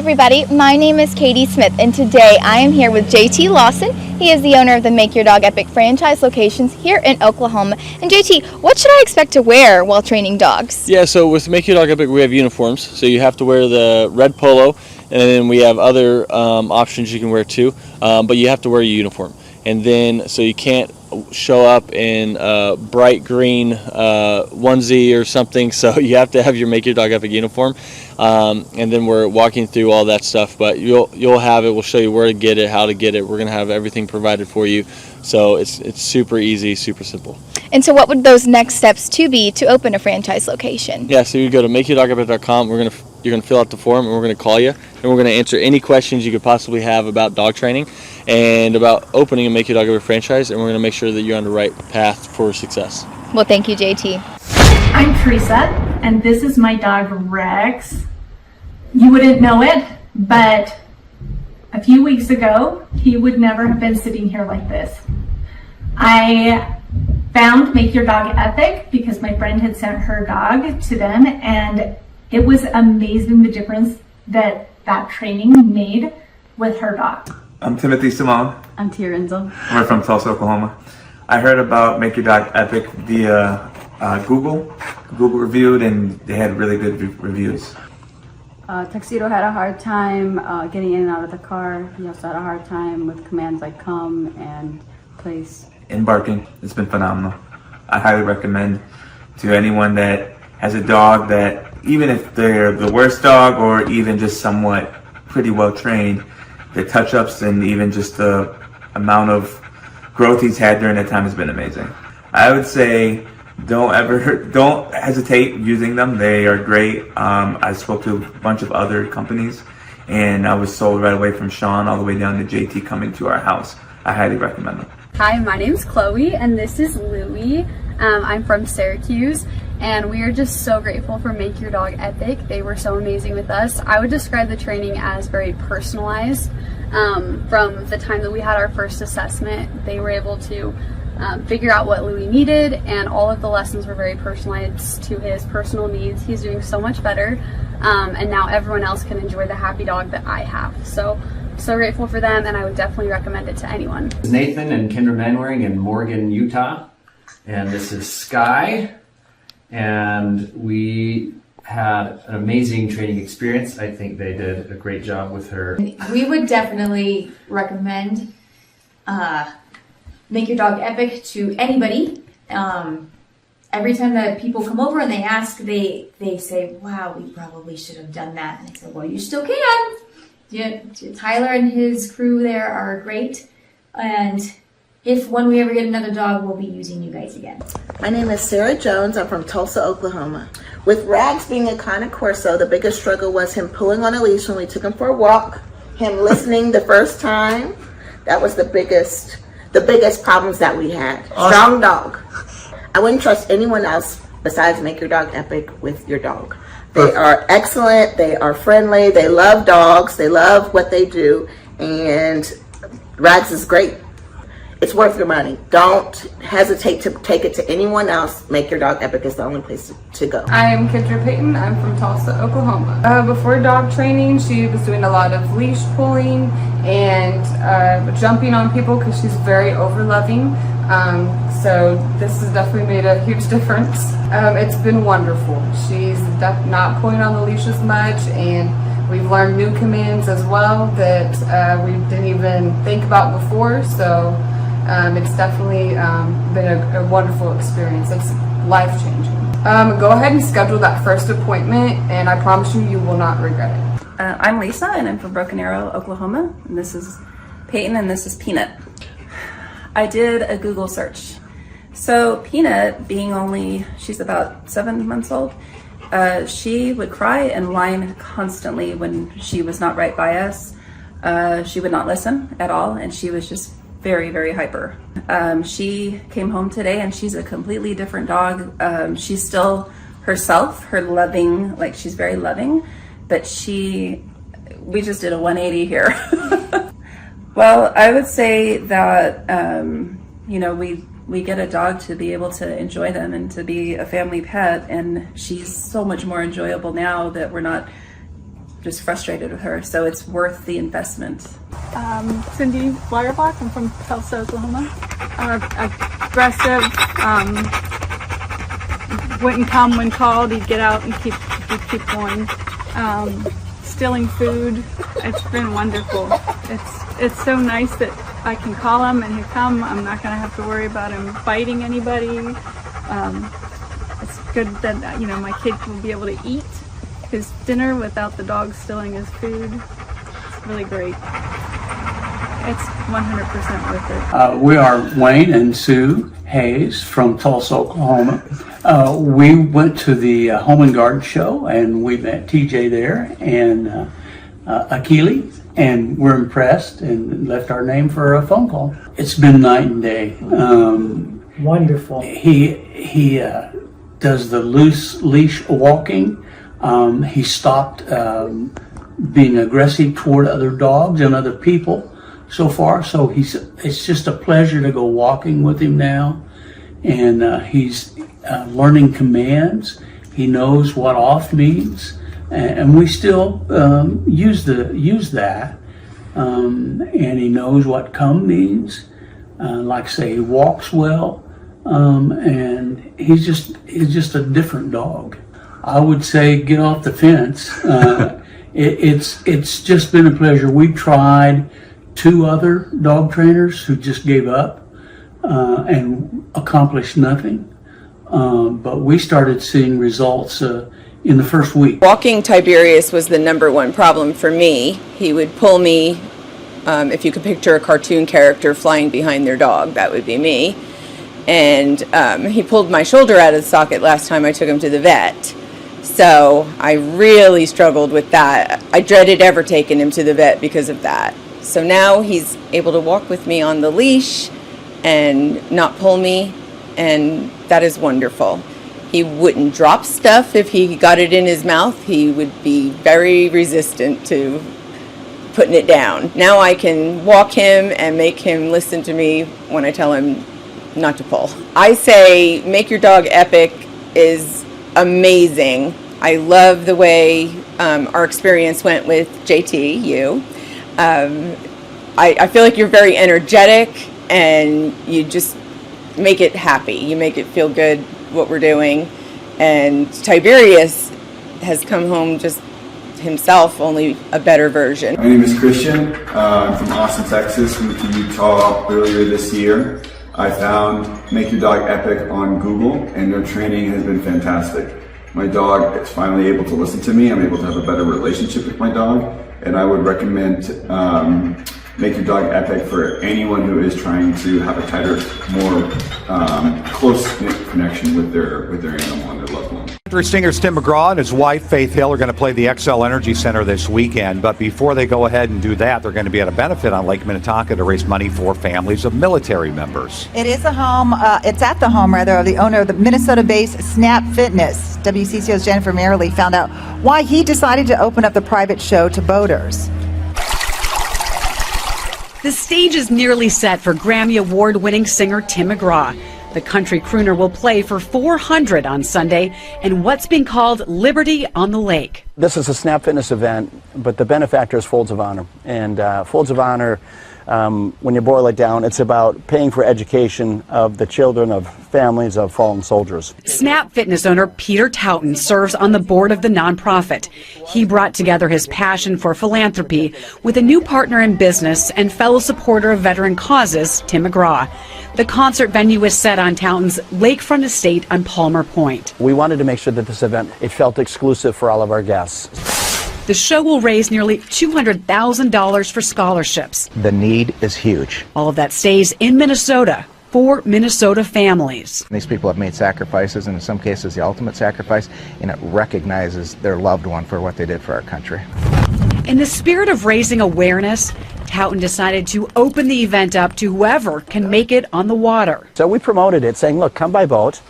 everybody, my name is Katie Smith and today I am here with JT Lawson. He is the owner of the Make Your Dog Epic franchise locations here in Oklahoma. And JT, what should I expect to wear while training dogs? Yeah, so with Make Your Dog Epic we have uniforms, so you have to wear the red polo, and then we have other options you can wear too, but you have to wear your uniform. And then, so you can't show up in a bright green onesie or something, so you have to have your Make Your Dog Epic uniform. And then we're walking through all that stuff, but you'll have it. We'll show you where to get it, how to get it. We're going to have everything provided for you, so it's super easy, super simple. And so what would those next steps to be to open a franchise location? Yeah, so you go to makeyourdogepic.com. You're gonna fill out the form, and we're gonna call you, and we're gonna answer any questions you could possibly have about dog training and about opening a Make Your Dog Epic franchise, and we're gonna make sure that you're on the right path for success. Well, thank you, JT. I'm Teresa, and this is my dog Rex. You wouldn't know it, but a few weeks ago, he would never have been sitting here like this. I found Make Your Dog Epic because my friend had sent her dog to them, and it was amazing the difference that training made with her dog. I'm Timothy Simone. I'm Tia Renzel. We're from Tulsa, Oklahoma. I heard about Make Your Dog Epic via Google. Google reviewed, and they had really good reviews. Tuxedo had a hard time getting in and out of the car. He also had a hard time with commands like come and place. Embarking, it's been phenomenal. I highly recommend to anyone that has a dog that, even if they're the worst dog or even just somewhat pretty well trained, the touch-ups and even just the amount of growth he's had during that time has been amazing. I would say don't hesitate using them. They are great. I spoke to a bunch of other companies, and I was sold right away from Sean all the way down to JT coming to our house. I highly recommend them. Hi, my name's Chloe and this is Louie. I'm from Syracuse and we are just so grateful for Make Your Dog Epic. They were so amazing with us. I would describe the training as very personalized. From the time that we had our first assessment, they were able to figure out what Louie needed, and all of the lessons were very personalized to his personal needs. He's doing so much better, and now everyone else can enjoy the happy dog that I have. So grateful for them, and I would definitely recommend it to anyone. This is Nathan and Kendra Manwaring in Morgan, Utah, and this is Sky, and we had an amazing training experience. I think they did a great job with her. We would definitely recommend Make Your Dog Epic to anybody. Every time that people come over and they ask, they say, wow, we probably should have done that. And I said, well, you still can. Yeah, Tyler and his crew there are great, and when we ever get another dog, we'll be using you guys again. My name is Sarah Jones. I'm from Tulsa, Oklahoma. With Rags being a Cane Corso, the biggest struggle was him pulling on a leash when we took him for a walk, him listening the first time. That was the biggest problems that we had. Strong dog. I wouldn't trust anyone else besides Make Your Dog Epic with your dog. They are excellent, they are friendly, they love dogs, they love what they do, and Rags is great. It's worth your money. Don't hesitate to take it to anyone else. Make Your Dog Epic is the only place to go. I'm Kendra Payton. I'm from Tulsa, Oklahoma. Before dog training, she was doing a lot of leash pulling and jumping on people because she's very over-loving. So this has definitely made a huge difference. It's been wonderful. She's not pulling on the leash as much, and we've learned new commands as well that we didn't even think about before. So it's definitely been a wonderful experience. It's life-changing. Go ahead and schedule that first appointment, and I promise you will not regret it. I'm Lisa, and I'm from Broken Arrow, Oklahoma. And this is Peyton, and this is Peanut. I did a Google search. So Peanut, she's about 7 months old, she would cry and whine constantly when she was not right by us. She would not listen at all, and she was just very, very hyper. She came home today and she's a completely different dog. She's still herself, she's very loving, but we just did a 180 here. Well, I would say that, we get a dog to be able to enjoy them and to be a family pet, and she's so much more enjoyable now that we're not just frustrated with her. So it's worth the investment. Cindy Wirebach. I'm from Tulsa, Oklahoma. Aggressive. Wouldn't come when called. He'd get out and keep going. Stealing food. It's been wonderful. It's so nice that I can call him and he'll come. I'm not going to have to worry about him biting anybody. It's good that my kid will be able to eat his dinner without the dog stealing his food. It's really great. It's 100% worth it. We are Wayne and Sue Hayes from Tulsa, Oklahoma. We went to the Home and Garden Show and we met TJ there and Akili, and we're impressed and left our name for a phone call. It's been night and day. Wonderful. He does the loose leash walking. He stopped being aggressive toward other dogs and other people so far. So it's just a pleasure to go walking with him now. And he's learning commands. He knows what off means. And we still use that. And he knows what come means. Like I say, he walks well. And he's just a different dog. I would say get off the fence. It's just been a pleasure. We tried 2 other dog trainers who just gave up and accomplished nothing. But we started seeing results in the first week. Walking Tiberius was the #1 problem for me. He would pull me, if you could picture a cartoon character flying behind their dog, that would be me. And he pulled my shoulder out of the socket last time I took him to the vet. So I really struggled with that. I dreaded ever taking him to the vet because of that. So now he's able to walk with me on the leash and not pull me, and that is wonderful. He wouldn't drop stuff if he got it in his mouth. He would be very resistant to putting it down. Now I can walk him and make him listen to me when I tell him not to pull. I say Make Your Dog Epic is amazing. I love the way our experience went with JT, you. I feel like you're very energetic and you just make it happy. You make it feel good what we're doing. And Tiberius has come home just himself, only a better version. My name is Christian. I'm from Austin, Texas. Moved to Utah earlier this year. I found Make Your Dog Epic on Google, and their training has been fantastic. My dog is finally able to listen to me. I'm able to have a better relationship with my dog, and I would recommend Make Your Dog Epic for anyone who is trying to have a tighter, more close-knit connection with their animal and their loved one. Singers Tim McGraw and his wife Faith Hill are going to play the XL Energy Center this weekend, but before they go ahead and do that, they're going to be at a benefit on Lake Minnetonka to raise money for families of military members. It is a home, it's at the home rather of the owner of the Minnesota-based Snap Fitness. WCCO's Jennifer Merrily found out why he decided to open up the private show to boaters. The stage is nearly set for Grammy Award-winning singer Tim McGraw. The country crooner will play for 400 on Sunday in what's being called Liberty on the Lake. This is a Snap Fitness event, but the benefactor is Folds of Honor. And Folds of Honor, when you boil it down, it's about paying for education of the children of families of fallen soldiers. Snap Fitness owner Peter Towton serves on the board of the nonprofit. He brought together his passion for philanthropy with a new partner in business and fellow supporter of veteran causes, Tim McGraw. The concert venue is set on Towton's lakefront estate on Palmer Point. We wanted to make sure that this event, it felt exclusive for all of our guests. The show will raise nearly $200,000 for scholarships. The need is huge. All of that stays in Minnesota for Minnesota families. These people have made sacrifices, and in some cases the ultimate sacrifice, and it recognizes their loved one for what they did for our country. In the spirit of raising awareness, Towton decided to open the event up to whoever can make it on the water. So we promoted it, saying, look, come by boat.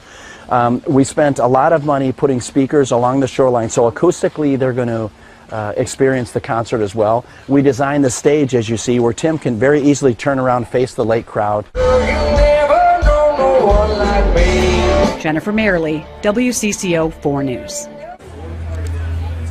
We spent a lot of money putting speakers along the shoreline, so acoustically they're going to experience the concert as well. We designed the stage, as you see, where Tim can very easily turn around, face the lake crowd. Jennifer Merrily, WCCO 4 News.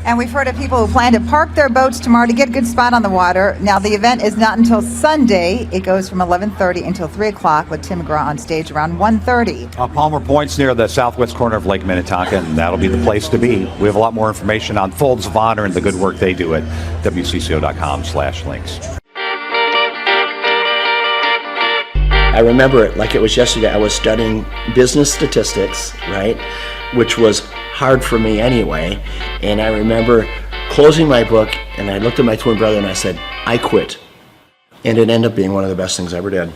And we've heard of people who plan to park their boats tomorrow to get a good spot on the water. Now, the event is not until Sunday. It goes from 11:30 until 3 o'clock with Tim McGraw on stage around 1:30. Palmer Point's near the southwest corner of Lake Minnetonka, and that'll be the place to be. We have a lot more information on Folds of Honor and the good work they do at WCCO.com/links. I remember it like it was yesterday. I was studying business statistics, right, which was hard for me anyway. And I remember closing my book, and I looked at my twin brother and I said, I quit. And it ended up being one of the best things I ever did.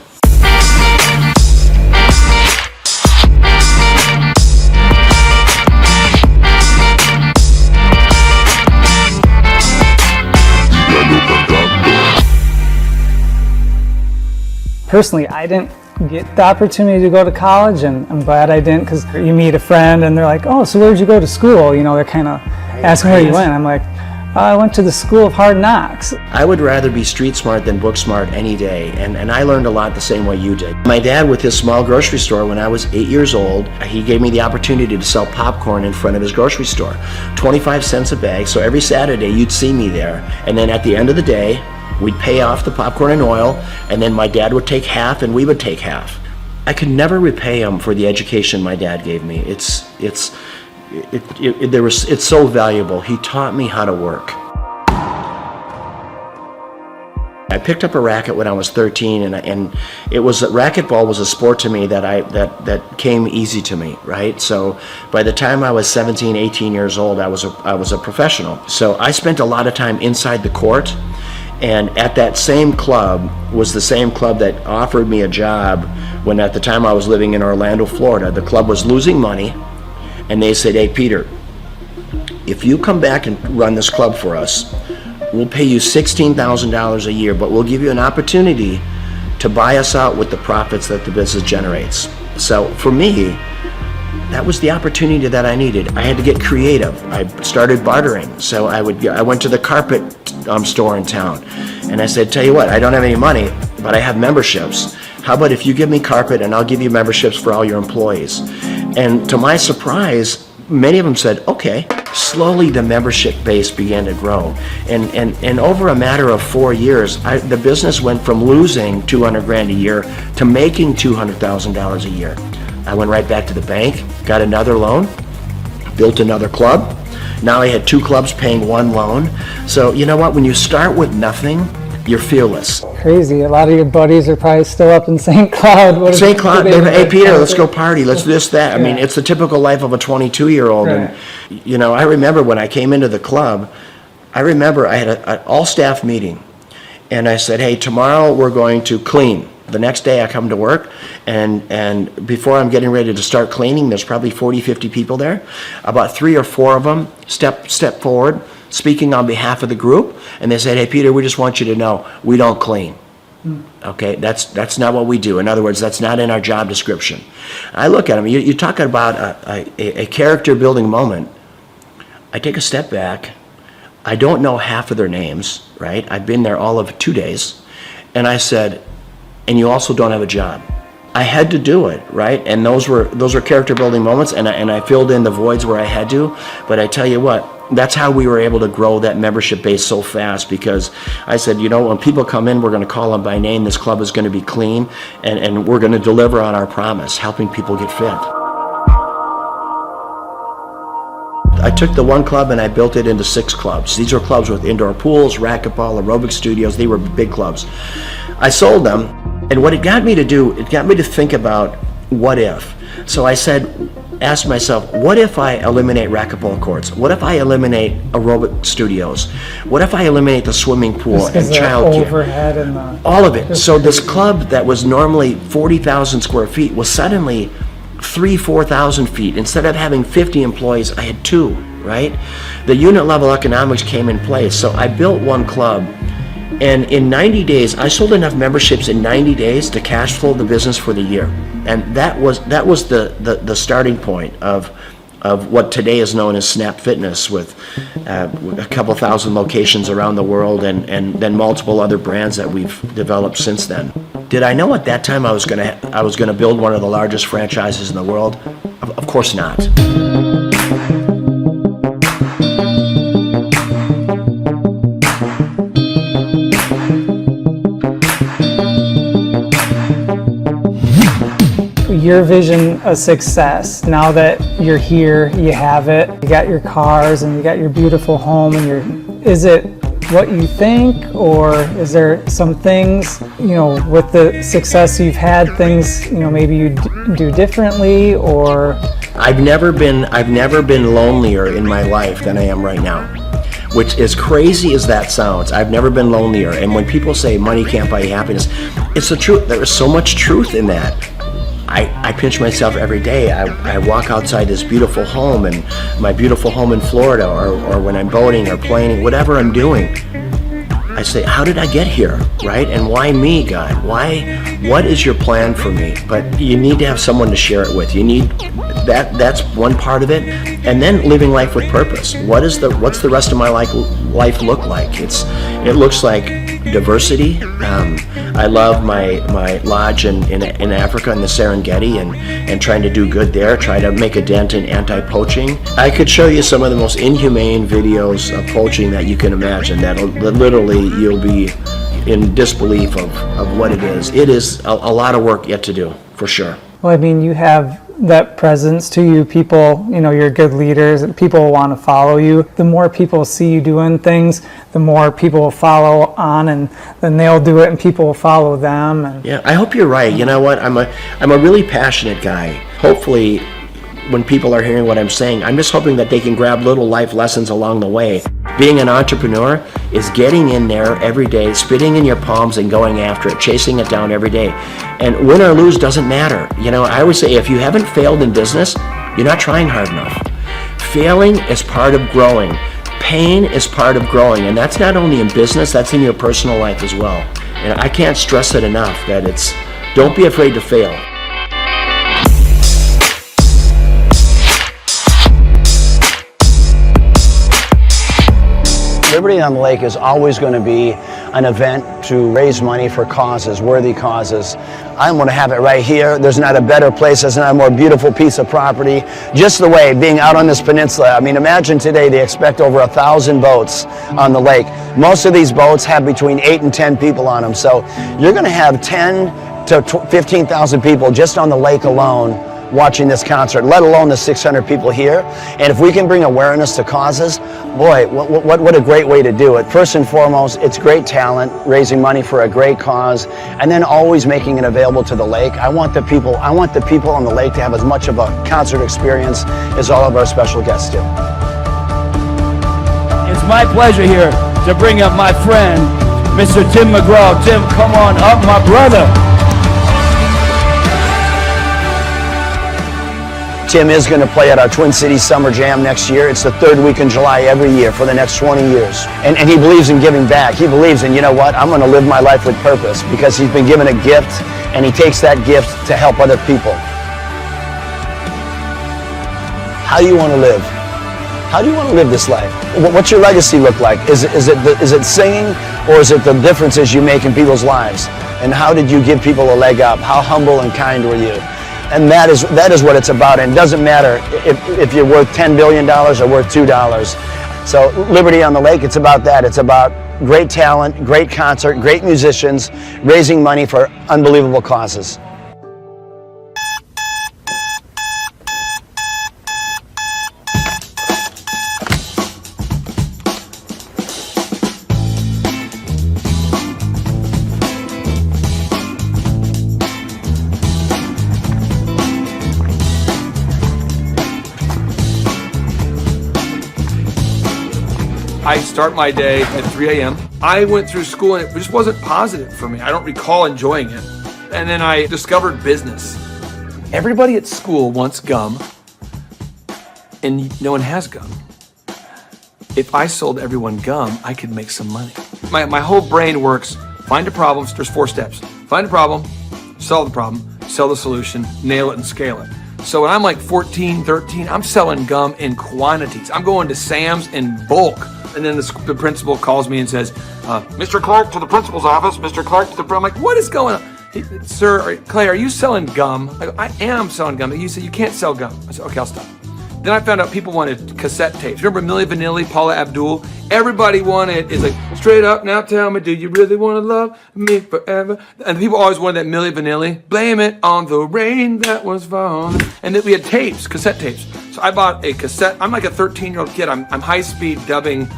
Personally, I didn't get the opportunity to go to college, and I'm glad I didn't, because you meet a friend and they're like, oh, so where'd you go to school? You know, they're kind of asking where you went. I'm like, I went to the School of Hard Knocks. I would rather be street smart than book smart any day, and I learned a lot the same way you did. My dad, with his small grocery store, when I was 8 years old, he gave me the opportunity to sell popcorn in front of his grocery store. 25 cents a bag, so every Saturday you'd see me there, and then at the end of the day, we'd pay off the popcorn and oil, and then my dad would take half and we would take half. I could never repay him for the education my dad gave me. It's so valuable. He taught me how to work. I picked up a racket when I was 13, and it was racquetball was a sport to me that came easy to me, right? So by the time I was 17, 18 years old, I was a professional. So I spent a lot of time inside the court. And at that same club was the same club that offered me a job when at the time I was living in Orlando, Florida. The club was losing money, and they said, hey, Peter, if you come back and run this club for us, we'll pay you $16,000 a year, but we'll give you an opportunity to buy us out with the profits that the business generates. So for me, that was the opportunity that I needed. I had to get creative. I started bartering. So I went to the carpet store in town, and I said, tell you what, I don't have any money, but I have memberships. How about if you give me carpet and I'll give you memberships for all your employees? And to my surprise, many of them said, okay. Slowly the membership base began to grow. And over a matter of 4 years, the business went from losing $200,000 a year to making $200,000 a year. I went right back to the bank, got another loan, built another club. Now I had 2 clubs paying 1 loan. So you know what, when you start with nothing, you're fearless. Crazy. A lot of your buddies are probably still up in St. Cloud. St. Cloud, hey Peter, let's go party, let's do this, that. I mean, it's the typical life of a 22-year-old. Right. And you know, I remember when I came into the club, I had an all-staff meeting. And I said, hey, tomorrow we're going to clean. The next day I come to work, and before I'm getting ready to start cleaning, there's probably 40, 50 people there. About 3 or 4 of them step forward, speaking on behalf of the group, and they said, hey, Peter, we just want you to know, we don't clean. Okay, that's not what we do. In other words, that's not in our job description. I look at them, you're talking about a character building moment. I take a step back. I don't know half of their names, right? I've been there all of 2 days. And I said, and you also don't have a job. I had to do it, right? And those were character building moments, and I filled in the voids where I had to. But I tell you what, that's how we were able to grow that membership base so fast, because I said, you know, when people come in, we're going to call them by name. This club is going to be clean, and we're going to deliver on our promise, helping people get fit. I took the 1 club and I built it into 6 clubs. These are clubs with indoor pools, racquetball, aerobic studios. They were big clubs. I sold them, and what it got me to do, it got me to think about what if. So I asked myself, what if I eliminate racquetball courts? What if I eliminate aerobic studios? What if I eliminate the swimming pool and childcare? Overhead and all of it. So this club that was normally 40,000 square feet was suddenly 4,000 feet. Instead of having 50 employees, I had 2, right? The unit level economics came in place. So I built 1 club, and in 90 days, I sold enough memberships in 90 days to cash flow the business for the year. And that was the starting point of what today is known as Snap Fitness, with a couple thousand locations around the world, and then multiple other brands that we've developed since then. Did I know at that time I was gonna build one of the largest franchises in the world? Of course not. your vision of success, now that you're here, you have it, you got your cars and you got your beautiful home, and is it what you think, or is there some things, with the success you've had, things, maybe you do differently, or? I've never been lonelier in my life than I am right now. Which, as crazy as that sounds, I've never been lonelier. And when people say money can't buy you happiness, it's the truth. There is so much truth in that. I pinch myself every day. I walk outside this beautiful home, and my beautiful home in Florida, or when I'm boating or playing, whatever I'm doing, I say, how did I get here, right? And why me, God? What is your plan for me? But you need to have someone to share it with. You need that's one part of it. And then living life with purpose. What's the rest of my life look like? It looks like diversity. I love my lodge in Africa in the Serengeti, and trying to do good there, try to make a dent in anti-poaching. I could show you some of the most inhumane videos of poaching that you can imagine, that literally you'll be in disbelief of what it is. It is a lot of work yet to do, for sure. Well, I mean, you have that presence to you. People, you're good leaders. People want to follow you. The more people see you doing things, the more people will follow on, and then they'll do it, and people will follow them. And yeah, I hope you're right. You know what? I'm a really passionate guy. Hopefully, when people are hearing what I'm saying, I'm just hoping that they can grab little life lessons along the way. Being an entrepreneur is getting in there every day, spitting in your palms and going after it, chasing it down every day. And win or lose doesn't matter. I always say, if you haven't failed in business, you're not trying hard enough. Failing is part of growing. Pain is part of growing. And that's not only in business, that's in your personal life as well. And I can't stress it enough that don't be afraid to fail. Liberty on the Lake is always going to be an event to raise money for causes, worthy causes. I'm going to have it right here. There's not a better place, there's not a more beautiful piece of property. Just the way, being out on this peninsula, I mean, imagine today they expect over 1,000 boats on the lake. Most of these boats have between 8 and 10 people on them, so you're going to have 10 to 15,000 people just on the lake alone watching this concert, let alone the 600 people here. And if we can bring awareness to causes, boy, what a great way to do it. First and foremost, it's great talent, raising money for a great cause, and then always making it available to the lake. I want the people on the lake to have as much of a concert experience as all of our special guests do. It's my pleasure here to bring up my friend, Mr. Tim McGraw. Tim, come on up, my brother. Tim is going to play at our Twin Cities Summer Jam next year. It's the third week in July every year for the next 20 years. And he believes in giving back. He believes in, I'm going to live my life with purpose, because he's been given a gift, and he takes that gift to help other people. How do you want to live? How do you want to live this life? What's your legacy look like? Is it singing, or is it the differences you make in people's lives? And how did you give people a leg up? How humble and kind were you? And that is what it's about. And it doesn't matter if you're worth $10 billion or worth $2. So Liberty on the Lake, it's about that. It's about great talent, great concert, great musicians, raising money for unbelievable causes. I start my day at 3 a.m. I went through school and it just wasn't positive for me. I don't recall enjoying it. And then I discovered business. Everybody at school wants gum, and no one has gum. If I sold everyone gum, I could make some money. My whole brain works. Find a problem. There's 4 steps. Find a problem, solve the problem, sell the solution, nail it, and scale it. So when I'm like 14, 13, I'm selling gum in quantities. I'm going to Sam's in bulk. And then the principal calls me and says, Mr. Clark to the principal's office, Mr. Clark to the... I'm like, what is going on? Sir, Clay, are you selling gum? I am selling gum. He said, you can't sell gum. I said, okay, I'll stop. Then I found out people wanted cassette tapes. Remember Milli Vanilli, Paula Abdul? Everybody wanted, it's like, straight up, now tell me, do you really want to love me forever? And people always wanted that Milli Vanilli. Blame it on the rain that was falling. And then we had tapes, cassette tapes. So I bought a cassette. I'm like a 13-year-old kid. I'm high-speed dubbing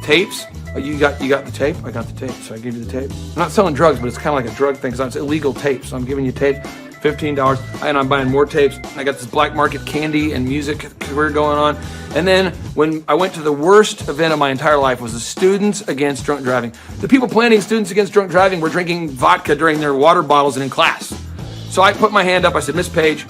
tapes. Oh, you got the tape? I got the tape, so I gave you the tape. I'm not selling drugs, but it's kind of like a drug thing because it's illegal tape. So I'm giving you tape, $15, and I'm buying more tapes. I got this black market candy and music career going on. And then when I went to the worst event of my entire life was the Students Against Drunk Driving. The people planning Students Against Drunk Driving were drinking vodka during their water bottles and in class. So I put my hand up, I said, Miss Page,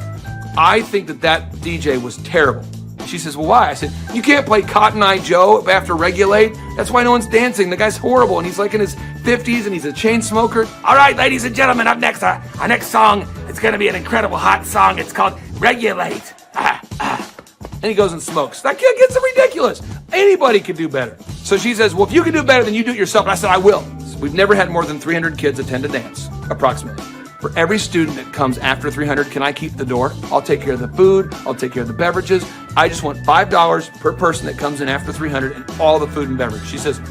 I think that DJ was terrible. She says, well, why? I said, you can't play Cotton Eye Joe after Regulate. That's why no one's dancing. The guy's horrible, and he's like in his 50s, and he's a chain smoker. All right, ladies and gentlemen, up next, our next song, it's going to be an incredible hot song. It's called Regulate. And he goes and smokes. That kid gets ridiculous. Anybody could do better. So she says, well, if you can do better, then you do it yourself. And I said, I will. So we've never had more than 300 kids attend a dance, approximately. For every student that comes after 300, can I keep the door? I'll take care of the food. I'll take care of the beverages. I just want $5 per person that comes in after 300 and all the food and beverage. She says,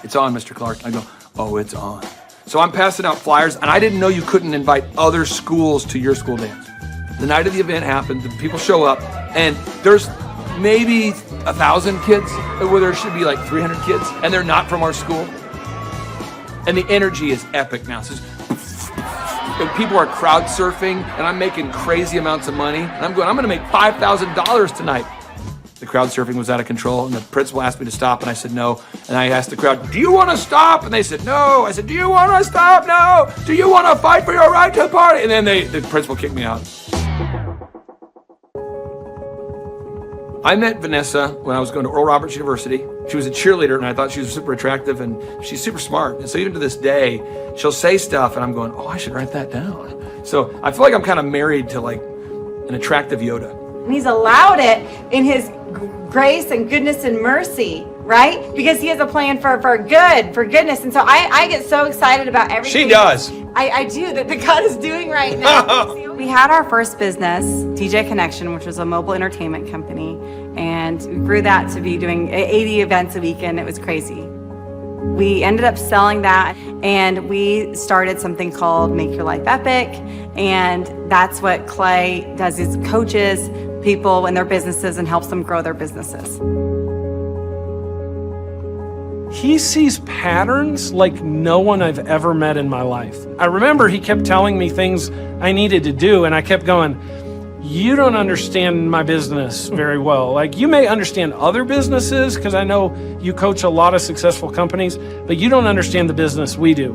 it's on, Mr. Clark. I go, oh, it's on. So I'm passing out flyers, and I didn't know you couldn't invite other schools to your school dance. The night of the event happened, the people show up, and there's maybe 1,000 kids, where there should be like 300 kids, and they're not from our school. And the energy is epic now. So people are crowd surfing, and I'm making crazy amounts of money. And I'm going to make $5,000 tonight. The crowd surfing was out of control, and the principal asked me to stop, and I said no. And I asked the crowd, do you want to stop? And they said no. I said, do you want to stop? No. Do you want to fight for your right to party? And then the principal kicked me out. I met Vanessa when I was going to Oral Roberts University. She was a cheerleader, and I thought she was super attractive, and she's super smart. And so even to this day, she'll say stuff, and I'm going, oh, I should write that down. So I feel like I'm kind of married to like an attractive Yoda. And he's allowed it in his grace and goodness and mercy, right? Because he has a plan for goodness. And so I get so excited about everything. She does. I do, that God is doing right now. We had our first business, DJ Connection, which was a mobile entertainment company. And we grew that to be doing 80 events a weekend. It was crazy. We ended up selling that, and we started something called Make Your Life Epic. And that's what Clay does, is coaches people in their businesses and helps them grow their businesses. He sees patterns like no one I've ever met in my life. I remember he kept telling me things I needed to do, and I kept going, you don't understand my business very well. Like, you may understand other businesses, because I know you coach a lot of successful companies, but you don't understand the business we do.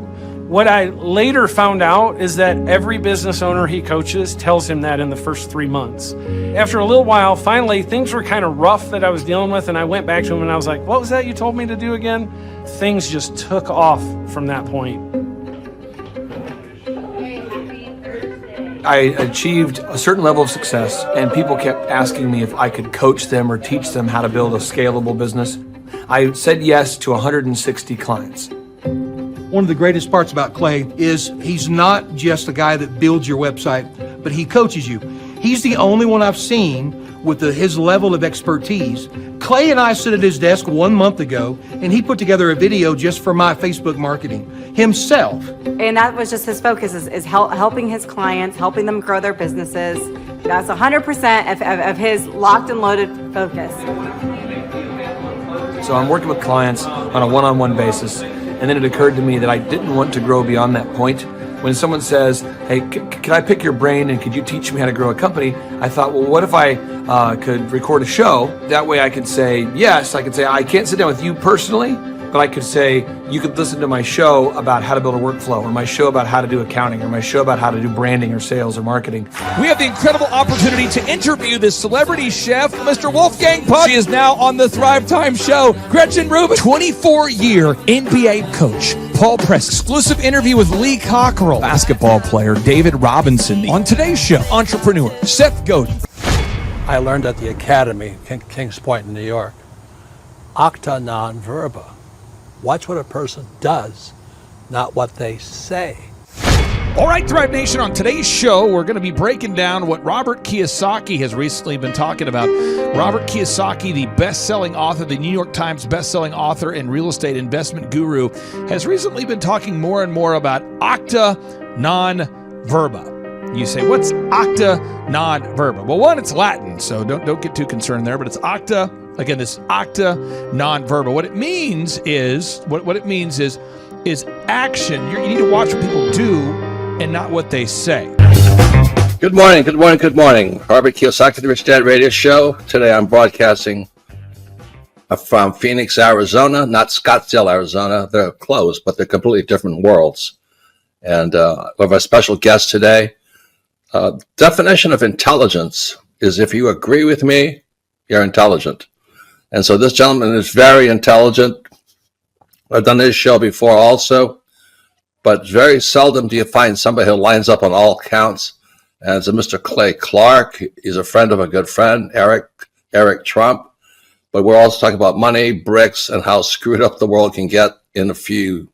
What I later found out is that every business owner he coaches tells him that in the first 3 months. After a little while, finally, things were kind of rough that I was dealing with, and I went back to him and I was like, what was that you told me to do again? Things just took off from that point. I achieved a certain level of success, and people kept asking me if I could coach them or teach them how to build a scalable business. I said yes to 160 clients. One of the greatest parts about Clay is he's not just a guy that builds your website, but he coaches you. He's the only one I've seen with his level of expertise. Clay and I sit at his desk 1 month ago, and he put together a video just for my Facebook marketing himself. And that was just his focus, is helping his clients, helping them grow their businesses. That's 100% of his locked and loaded focus. So I'm working with clients on a one-on-one basis, and then it occurred to me that I didn't want to grow beyond that point. When someone says, hey, can I pick your brain and could you teach me how to grow a company? I thought, well, what if I could record a show? That way I could say, yes, I could say, I can't sit down with you personally, but I could say, you could listen to my show about how to build a workflow, or my show about how to do accounting, or my show about how to do branding or sales or marketing. We have the incredible opportunity to interview this celebrity chef, Mr. Wolfgang Puck. She is now on the Thrive Time show. Gretchen Rubin, 24-year NBA coach. Paul Press, exclusive interview with Lee Cockrell. Basketball player David Robinson. On today's show, entrepreneur Seth Godin. I learned at the Academy, Kings Point in New York, acta non verba. Watch what a person does, not what they say. All right, Thrive Nation, on today's show, we're going to be breaking down what Robert Kiyosaki has recently been talking about. Robert Kiyosaki, the best-selling author, the New York Times best-selling author and real estate investment guru, has recently been talking more and more about acta non verba. You say, what's acta non verba? Well, one, it's Latin, so don't get too concerned there, but it's acta. Again, this acta non verba. What it means is action. You need to watch what people do and not what they say. Good morning, good morning, good morning. Robert Kiyosaki, the Rich Dad Radio Show. Today I'm broadcasting from Phoenix, Arizona, not Scottsdale, Arizona. They're close, but they're completely different worlds. And we have a special guest today. Definition of intelligence is if you agree with me, you're intelligent. And so this gentleman is very intelligent. I've done this show before also, but very seldom do you find somebody who lines up on all counts. And it's a Mr. Clay Clark. He's a friend of a good friend, Eric Trump. But we're also talking about money, bricks, and how screwed up the world can get in a few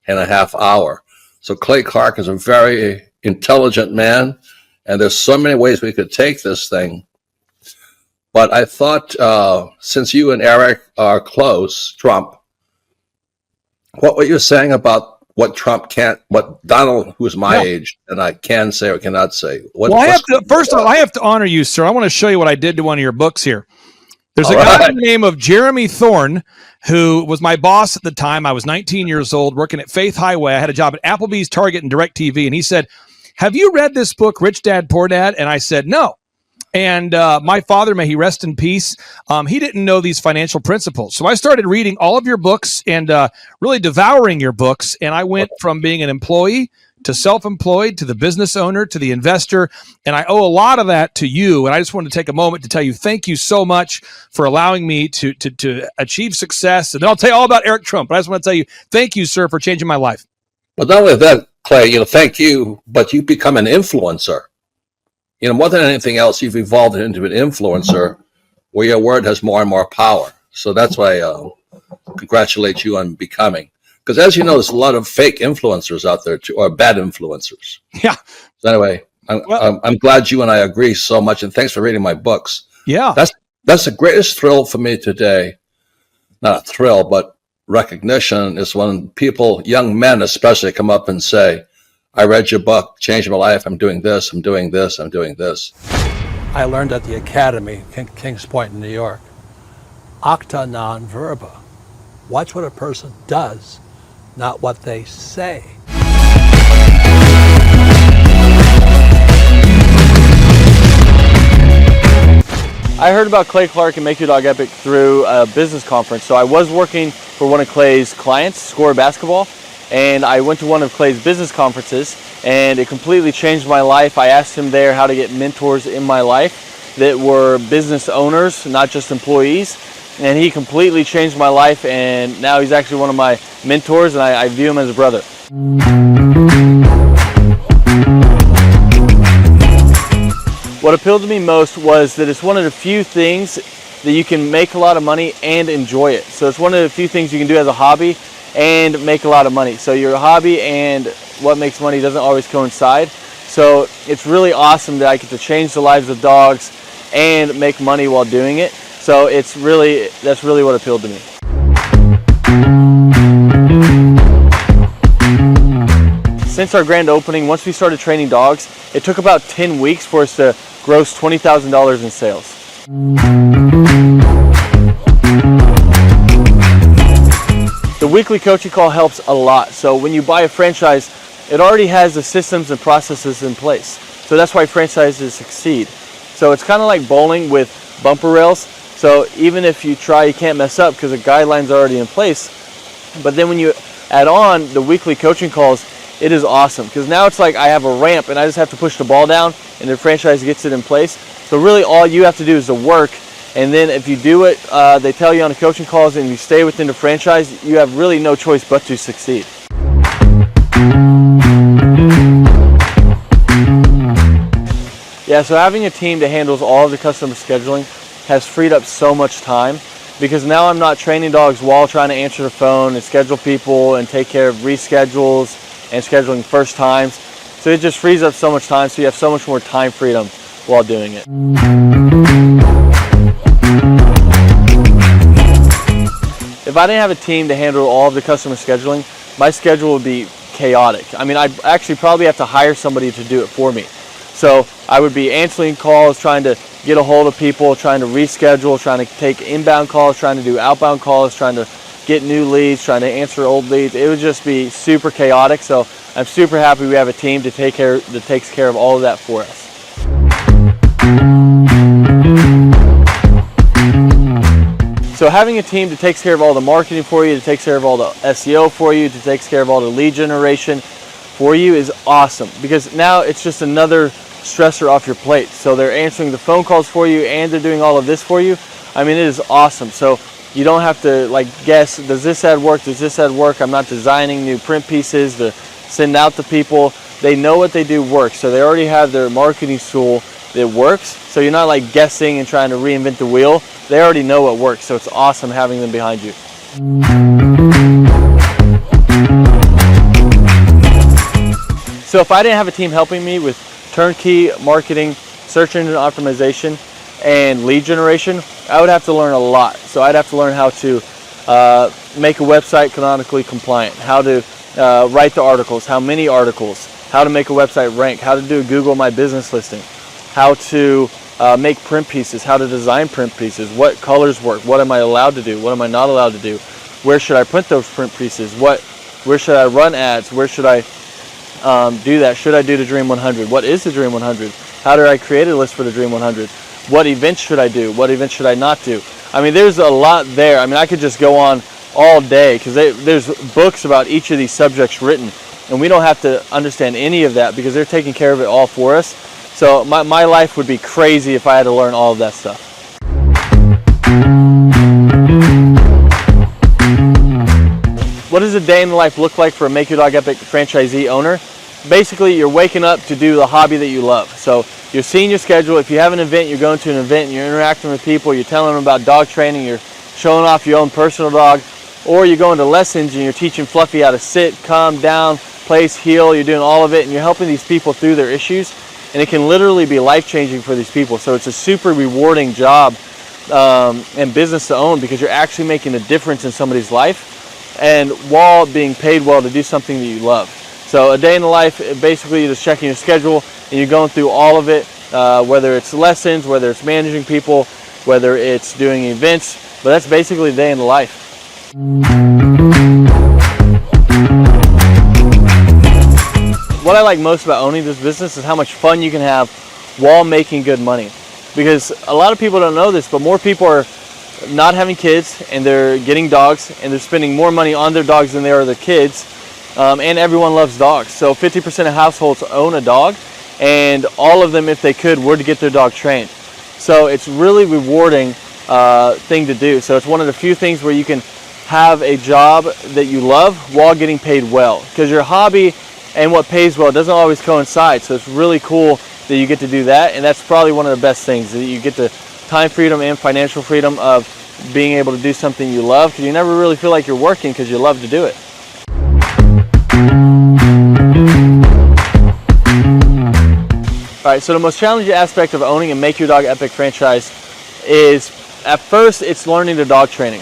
and a half hour. So Clay Clark is a very intelligent man, and there's so many ways we could take this thing. But I thought, since you and Eric are close, Trump, what you're saying about what Trump can't, what Donald, who's my age, and I can say or cannot say. First of all, I have to honor you, sir. I want to show you what I did to one of your books here. There's a guy by the name of Jeremy Thorne, who was my boss at the time. I was 19 years old, working at Faith Highway. I had a job at Applebee's, Target, and DirecTV. And he said, "Have you read this book, Rich Dad, Poor Dad?" And I said, "No." And my father, may he rest in peace, he didn't know these financial principles. So I started reading all of your books and really devouring your books. And I went from being an employee to self-employed to the business owner to the investor. And I owe a lot of that to you. And I just wanted to take a moment to tell you thank you so much for allowing me to achieve success. And then I'll tell you all about Eric Trump. But I just want to tell you thank you, sir, for changing my life. But not only that, Clay, thank you, but you become an influencer. More than anything else, you've evolved into an influencer where your word has more and more power. So that's why I congratulate you on becoming. Because as you know, there's a lot of fake influencers out there, too, or bad influencers. Yeah. So anyway, I'm glad you and I agree so much, and thanks for reading my books. Yeah. That's the greatest thrill for me today. Not a thrill, but recognition is when people, young men especially, come up and say, "I read your book, changed my life. I'm doing this, I'm doing this, I'm doing this." I learned at the Academy, Kings Point in New York, acta non verba. Watch what a person does, not what they say. I heard about Clay Clark and Make Your Dog Epic through a business conference. So I was working for one of Clay's clients, Score Basketball, and I went to one of Clay's business conferences, and it completely changed my life. I asked him there how to get mentors in my life that were business owners, not just employees, and he completely changed my life, and now he's actually one of my mentors, and I view him as a brother. What appealed to me most was that it's one of the few things that you can make a lot of money and enjoy it. So it's one of the few things you can do as a hobby and make a lot of money. So your hobby and what makes money doesn't always coincide. So it's really awesome that I get to change the lives of dogs and make money while doing it. So that's really what appealed to me. Since our grand opening, once we started training dogs, it took about 10 weeks for us to gross $20,000 in sales. The weekly coaching call helps a lot. So when you buy a franchise, it already has the systems and processes in place. So that's why franchises succeed. So it's kind of like bowling with bumper rails. So even if you try, you can't mess up because the guidelines are already in place. But then when you add on the weekly coaching calls, it is awesome because now it's like I have a ramp and I just have to push the ball down and the franchise gets it in place. So really all you have to do is the work, and then if you do it, they tell you on the coaching calls and you stay within the franchise, you have really no choice but to succeed. Yeah, so having a team that handles all of the customer scheduling has freed up so much time because now I'm not training dogs while trying to answer the phone and schedule people and take care of reschedules and scheduling first times. So it just frees up so much time, so you have so much more time freedom while doing it. If I didn't have a team to handle all of the customer scheduling, my schedule would be chaotic. I mean, I'd actually probably have to hire somebody to do it for me. So I would be answering calls, trying to get a hold of people, trying to reschedule, trying to take inbound calls, trying to do outbound calls, trying to get new leads, trying to answer old leads. It would just be super chaotic. So I'm super happy we have a team that takes care of all of that for us. So having a team that takes care of all the marketing for you, that takes care of all the SEO for you, that takes care of all the lead generation for you is awesome, because now it's just another stressor off your plate. So they're answering the phone calls for you and they're doing all of this for you. I mean, it is awesome. So you don't have to like guess, does this ad work? Does this ad work? I'm not designing new print pieces to send out to people. They know what they do works. So they already have their marketing tool that works. So you're not like guessing and trying to reinvent the wheel. They already know what works. So it's awesome having them behind you. So if I didn't have a team helping me with turnkey marketing, search engine optimization, and lead generation, I would have to learn a lot. So I'd have to learn how to make a website canonically compliant, how to write the articles, how many articles, how to make a website rank, how to do a Google My Business listing, how to make print pieces, how to design print pieces, what colors work, what am I allowed to do, what am I not allowed to do, where should I print those print pieces, where should I run ads, where should I do that, should I do the Dream 100, what is the Dream 100, how do I create a list for the Dream 100, what events should I do, what events should I not do. I mean, there's a lot there. I mean, I could just go on all day because there's books about each of these subjects written, and we don't have to understand any of that because they're taking care of it all for us. So my life would be crazy if I had to learn all of that stuff. What does a day in the life look like for a Make Your Dog Epic franchisee owner? Basically, you're waking up to do the hobby that you love. So you're seeing your schedule. If you have an event, you're going to an event and you're interacting with people, you're telling them about dog training, you're showing off your own personal dog, or you're going to lessons and you're teaching Fluffy how to sit, calm down, place, heel, you're doing all of it and you're helping these people through their issues. And it can literally be life-changing for these people. So it's a super rewarding job and business to own because you're actually making a difference in somebody's life and while being paid well to do something that you love. So a day in the life, basically you're just checking your schedule and you're going through all of it, whether it's lessons, whether it's managing people, whether it's doing events, but that's basically a day in the life. What I like most about owning this business is how much fun you can have while making good money. Because a lot of people don't know this, but more people are not having kids and they're getting dogs and they're spending more money on their dogs than they are their kids. And everyone loves dogs. So 50% of households own a dog, and all of them, if they could, would get their dog trained. So it's really rewarding thing to do. So it's one of the few things where you can have a job that you love while getting paid well. Because your hobby and what pays well doesn't always coincide. So it's really cool that you get to do that, and that's probably one of the best things, that you get the time freedom and financial freedom of being able to do something you love, because you never really feel like you're working because you love to do it. Alright, so the most challenging aspect of owning a Make Your Dog Epic franchise is, at first, it's learning the dog training.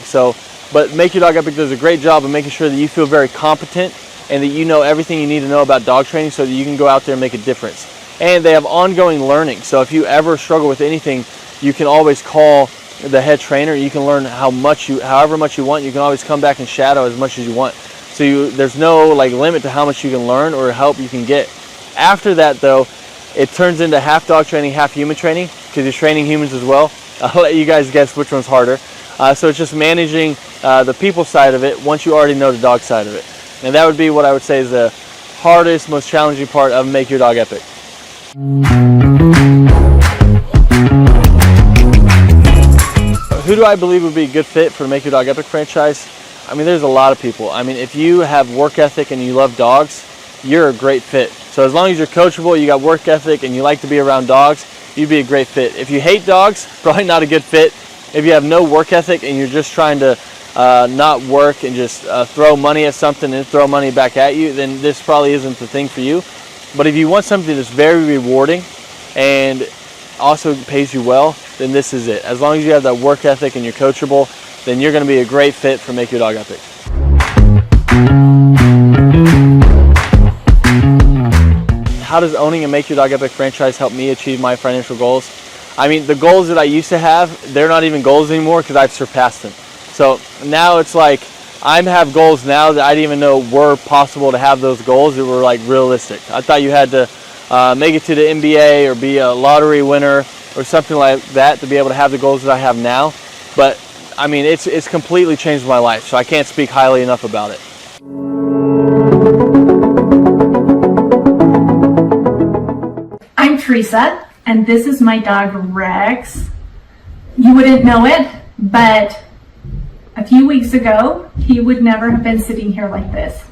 But Make Your Dog Epic does a great job of making sure that you feel very competent and that you know everything you need to know about dog training so that you can go out there and make a difference. And they have ongoing learning. So if you ever struggle with anything, you can always call the head trainer. You can learn however much you want. You can always come back and shadow as much as you want. So there's no limit to how much you can learn or help you can get. After that, though, it turns into half dog training, half human training, because you're training humans as well. I'll let you guys guess which one's harder. So it's just managing the people side of it once you already know the dog side of it. And that would be what I would say is the hardest, most challenging part of Make Your Dog Epic. Who do I believe would be a good fit for the Make Your Dog Epic franchise? I mean, there's a lot of people. I mean, if you have work ethic and you love dogs, you're a great fit. So as long as you're coachable, you got work ethic, and you like to be around dogs, you'd be a great fit. If you hate dogs, probably not a good fit. If you have no work ethic and you're just trying to not work and just throw money at something and throw money back at you, then this probably isn't the thing for you. But if you want something that's very rewarding and also pays you well, then this is it. As long as you have that work ethic and you're coachable, then you're going to be a great fit for Make Your Dog Epic. How does owning a Make Your Dog Epic franchise help me achieve my financial goals? I mean, the goals that I used to have, they're not even goals anymore because I've surpassed them. So now it's like I have goals now that I didn't even know were possible to have those goals that were like realistic. I thought you had to make it to the NBA or be a lottery winner or something like that to be able to have the goals that I have now. But I mean, it's completely changed my life, so I can't speak highly enough about it. I'm Teresa, and this is my dog Rex. You wouldn't know it, but a few weeks ago, he would never have been sitting here like this.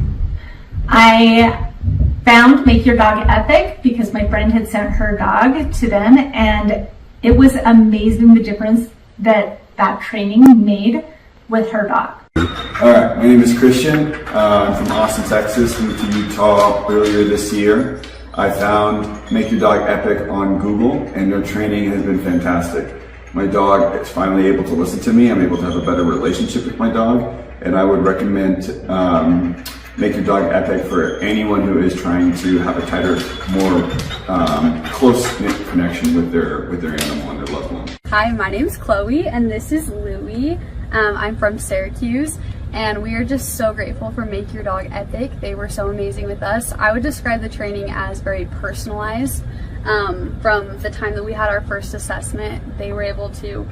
I found Make Your Dog Epic because my friend had sent her dog to them, and it was amazing the difference that training made with her dog. Alright, my name is Christian. I'm from Austin, Texas. Moved to Utah earlier this year. I found Make Your Dog Epic on Google, and their training has been fantastic. My dog is finally able to listen to me. I'm able to have a better relationship with my dog, and I would recommend Make Your Dog Epic for anyone who is trying to have a tighter, more close-knit connection with their animal and their loved one. Hi, my name's Chloe, and this is Louie. I'm from Syracuse, and we are just so grateful for Make Your Dog Epic. They were so amazing with us. I would describe the training as very personalized. From the time that we had our first assessment, they were able to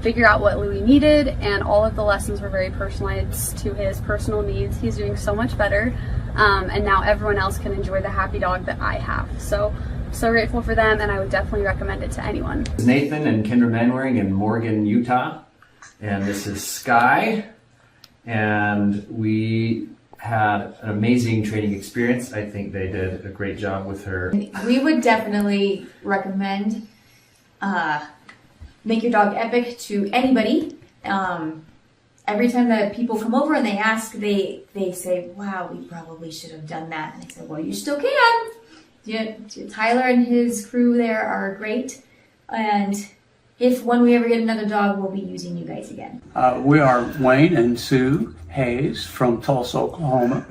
figure out what Louie needed, and all of the lessons were very personalized to his personal needs. He's doing so much better, and now everyone else can enjoy the happy dog that I have. So grateful for them, and I would definitely recommend it to anyone. This is Nathan and Kendra Manwaring in Morgan, Utah, and this is Sky, and we had an amazing training experience. I think they did a great job with her. We would definitely recommend Make Your Dog Epic to anybody. Every time that people come over and they ask, they say, wow, we probably should have done that. And I said, well, you still can. Tyler and his crew there are great. And when we ever get another dog, we'll be using you guys again. We are Wayne and Sue Hayes from Tulsa, Oklahoma.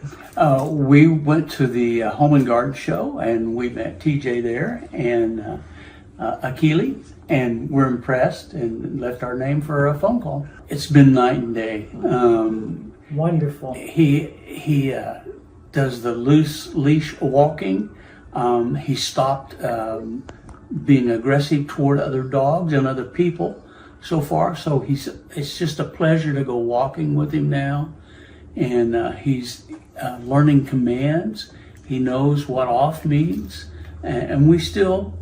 We went to the Home and Garden show, and we met TJ there and Akili, and we're impressed and left our name for a phone call. It's been night and day. Wonderful. He does the loose leash walking. He stopped being aggressive toward other dogs and other people so far. So it's just a pleasure to go walking with him now. And he's learning commands. He knows what off means. And we still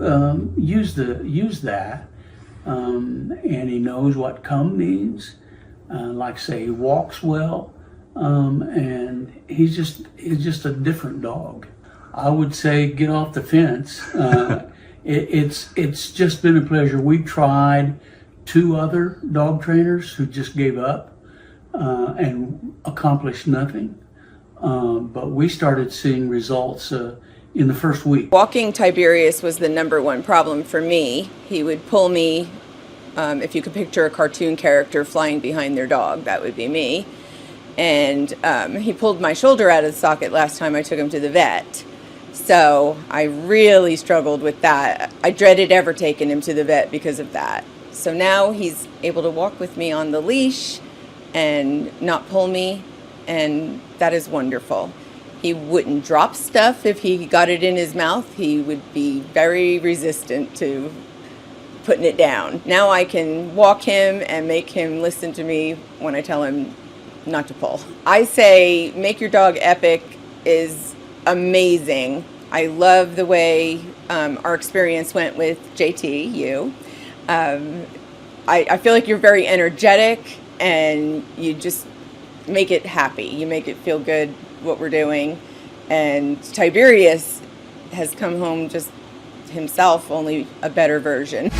use that. And he knows what come means. Like say, he walks well. And he's just a different dog. I would say get off the fence. It's just been a pleasure. We tried 2 other dog trainers who just gave up and accomplished nothing. But we started seeing results in the first week. Walking Tiberius was the #1 problem for me. He would pull me, if you could picture a cartoon character flying behind their dog, that would be me. And he pulled my shoulder out of the socket last time I took him to the vet. So I really struggled with that. I dreaded ever taking him to the vet because of that. So now he's able to walk with me on the leash and not pull me, and that is wonderful. He wouldn't drop stuff if he got it in his mouth. He would be very resistant to putting it down. Now I can walk him and make him listen to me when I tell him not to pull. I say Make Your Dog Epic is amazing. I love the way our experience went with JT, you. I feel like you're very energetic, and you just make it happy. You make it feel good what we're doing. And Tiberius has come home just himself, only a better version.